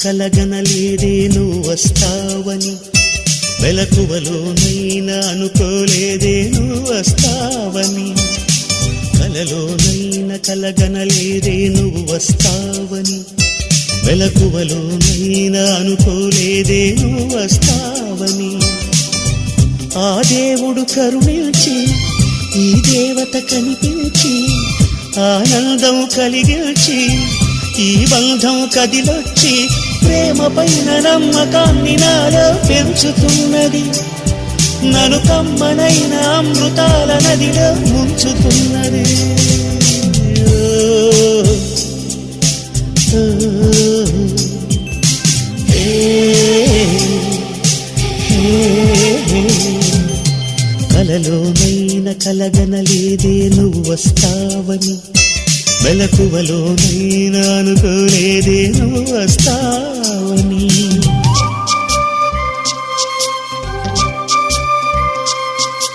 కలగనలేదే నువ్వు వస్తావని, వెలకువలోనైనా అనుకోలేదే నువ్వు వస్తావని, కలలోనైనా కలగనలేదే నువ్వు వస్తావని, వెలకువలోనైనా అనుకోలేదే నువ్వు వస్తావని. ఆ దేవుడు కరుణించి ఈ దేవత కనిపించి ఆనందం కలిగించి ఈ బంధం కదిలొచ్చి ప్రేమ పైన నమ్మకాన్ని నాలో పెంచుతున్నది, నన్ను కమ్మనైన అమృతాల నదిలో ముంచుతున్నది. కలలోనైనా కలగనలేదే నువ్వు వస్తావని, వెలకువలోనైనా అనుకోలేదే నువ్వు వస్తావని.